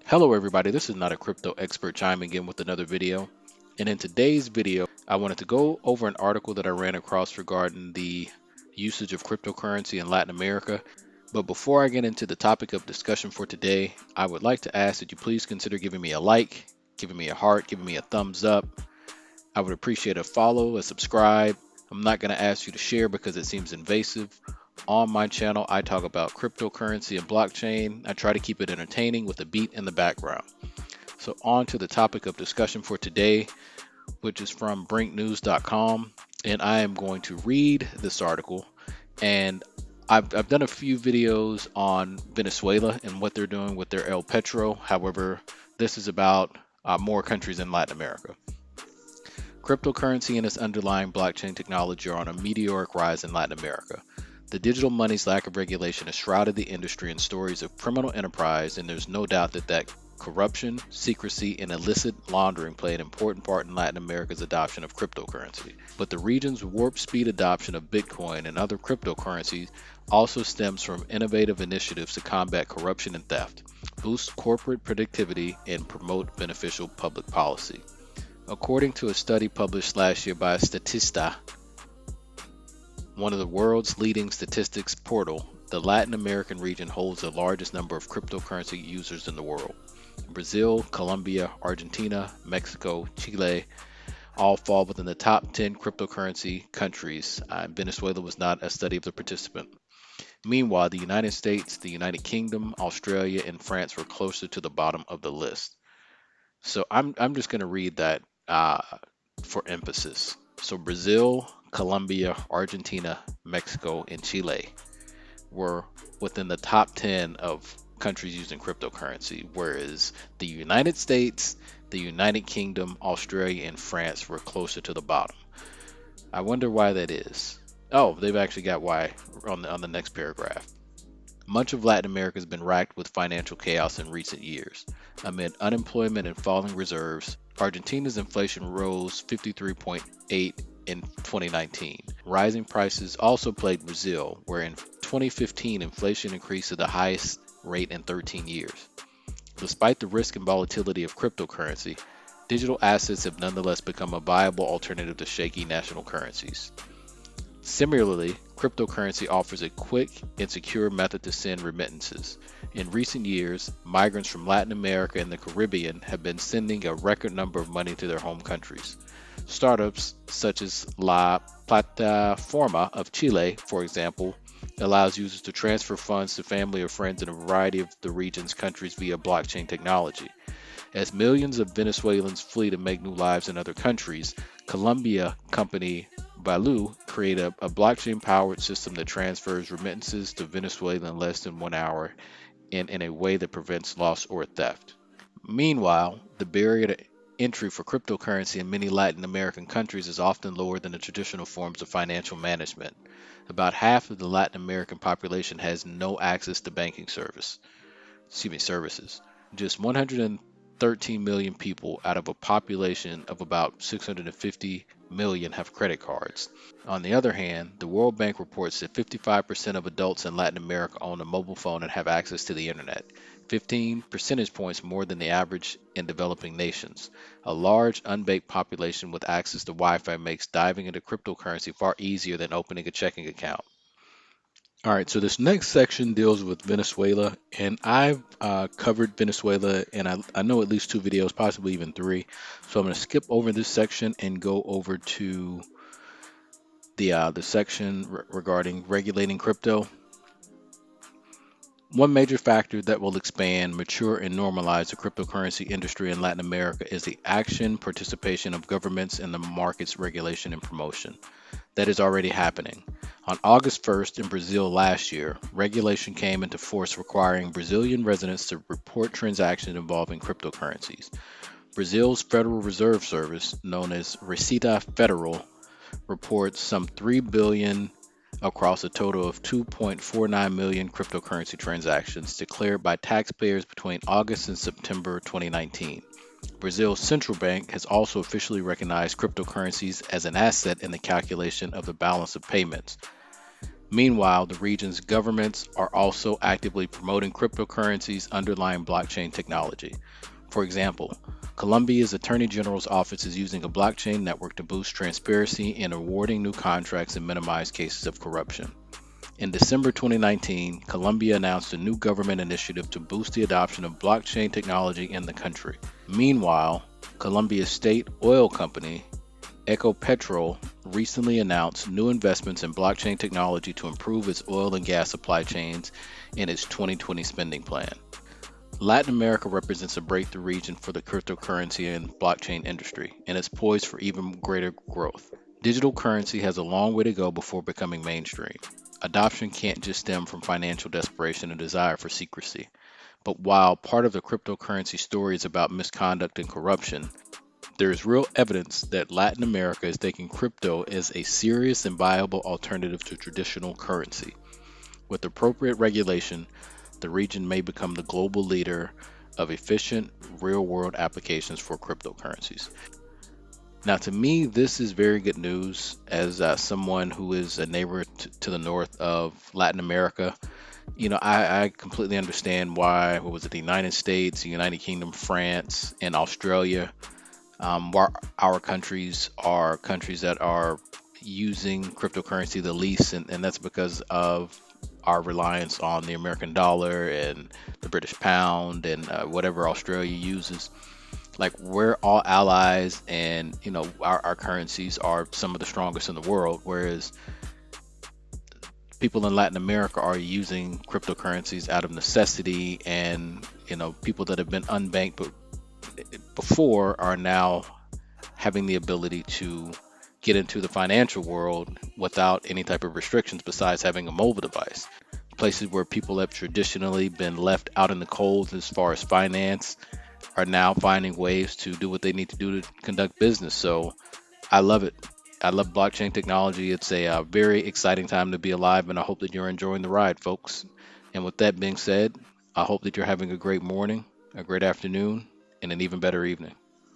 Hello everybody, this is not a crypto expert chiming in with another video. And in today's video, I wanted to go over an article that I ran across regarding the usage of cryptocurrency in Latin America. But before I get into the topic of discussion for today, I would like to ask that you please consider giving me a like, giving me a heart, giving me a thumbs up. I would appreciate a follow, a subscribe. I'm not going to ask you to share because it seems invasive. On my channel, I talk about cryptocurrency and blockchain. I try to keep it entertaining with a beat in the background. So on to the topic of discussion for today, which is from brinknews.com. And I am going to read this article. And I've done a few videos on Venezuela and what they're doing with their El Petro. However, this is about more countries in Latin America. Cryptocurrency and its underlying blockchain technology are on a meteoric rise in Latin America. The digital money's lack of regulation has shrouded the industry in stories of criminal enterprise, and there's no doubt that corruption, secrecy, and illicit laundering play an important part in Latin America's adoption of cryptocurrency. But the region's warp speed adoption of Bitcoin and other cryptocurrencies also stems from innovative initiatives to combat corruption and theft, boost corporate productivity, and promote beneficial public policy. According to a study published last year by Statista, one of the world's leading statistics portal, the Latin American region holds the largest number of cryptocurrency users in the world. Brazil, Colombia, Argentina, Mexico, Chile all fall within the top 10 cryptocurrency countries. Venezuela was not a study of the participant. Meanwhile, the United States, the United Kingdom, Australia, and France were closer to the bottom of the list. So I'm just going to read that for emphasis. So Brazil, Colombia, Argentina, Mexico, and Chile were within the top 10 of countries using cryptocurrency, whereas the United States, the United Kingdom, Australia, and France were closer to the bottom. I wonder why that is. Oh, they've actually got why on the next paragraph. Much of Latin America has been racked with financial chaos in recent years. Amid unemployment and falling reserves, Argentina's inflation rose 53.8 in 2019. Rising prices also plagued Brazil, where in 2015 inflation increased to the highest rate in 13 years. Despite the risk and volatility of cryptocurrency, digital assets have nonetheless become a viable alternative to shaky national currencies. Similarly, cryptocurrency offers a quick and secure method to send remittances. In recent years, migrants from Latin America and the Caribbean have been sending a record number of money to their home countries. Startups such as La Plataforma of Chile, for example, allows users to transfer funds to family or friends in a variety of the region's countries via blockchain technology. As millions of Venezuelans flee to make new lives in other countries, Colombia company Balu created a blockchain-powered system that transfers remittances to Venezuela in less than 1 hour and in a way that prevents loss or theft. Meanwhile, the barrier to entry for cryptocurrency in many Latin American countries is often lower than the traditional forms of financial management. About half of the Latin American population has no access to banking services. Just 113 million people out of a population of about 650 million have credit cards. On the other hand, the World Bank reports that 55% of adults in Latin America own a mobile phone and have access to the internet, 15 percentage points more than the average in developing nations. A large unbanked population with access to Wi-Fi makes diving into cryptocurrency far easier than opening a checking account. All right, so this next section deals with Venezuela, and I've covered Venezuela, and I know at least 2 videos, possibly even 3. So I'm going to skip over this section and go over to the section regarding regulating crypto. One major factor that will expand, mature, and normalize the cryptocurrency industry in Latin America is the participation of governments in the market's regulation and promotion. That is already happening. On August 1st in Brazil last year, regulation came into force requiring Brazilian residents to report transactions involving cryptocurrencies. Brazil's Federal Reserve Service, known as Receita Federal, reports some 3 billion across a total of 2.49 million cryptocurrency transactions declared by taxpayers between August and September 2019. Brazil's central bank has also officially recognized cryptocurrencies as an asset in the calculation of the balance of payments. Meanwhile, the region's governments are also actively promoting cryptocurrencies underlying blockchain technology. For example, Colombia's Attorney General's office is using a blockchain network to boost transparency in awarding new contracts and minimize cases of corruption. In December 2019, Colombia announced a new government initiative to boost the adoption of blockchain technology in the country. Meanwhile, Colombia's state oil company, Ecopetrol, recently announced new investments in blockchain technology to improve its oil and gas supply chains in its 2020 spending plan. Latin America represents a breakthrough region for the cryptocurrency and blockchain industry, and is poised for even greater growth. Digital currency has a long way to go before becoming mainstream. Adoption can't just stem from financial desperation and desire for secrecy. But while part of the cryptocurrency story is about misconduct and corruption, there is real evidence that Latin America is taking crypto as a serious and viable alternative to traditional currency. With appropriate regulation, the region may become the global leader of efficient, real world applications for cryptocurrencies. Now, to me, this is very good news as someone who is a neighbor to the north of Latin America. I completely understand why, what was it, the United States, the United Kingdom, France, and Australia, where our countries are countries that are using cryptocurrency the least, and that's because of our reliance on the American dollar and the British pound and whatever Australia uses. Like, we're all allies, and our currencies are some of the strongest in the world, whereas people in Latin America are using cryptocurrencies out of necessity, and people that have been unbanked before are now having the ability to get into the financial world without any type of restrictions besides having a mobile device. Places where people have traditionally been left out in the cold as far as finance are now finding ways to do what they need to do to conduct business. So I love it. I love blockchain technology. It's a very exciting time to be alive, and I hope that you're enjoying the ride, folks. And with that being said, I hope that you're having a great morning, a great afternoon, and an even better evening.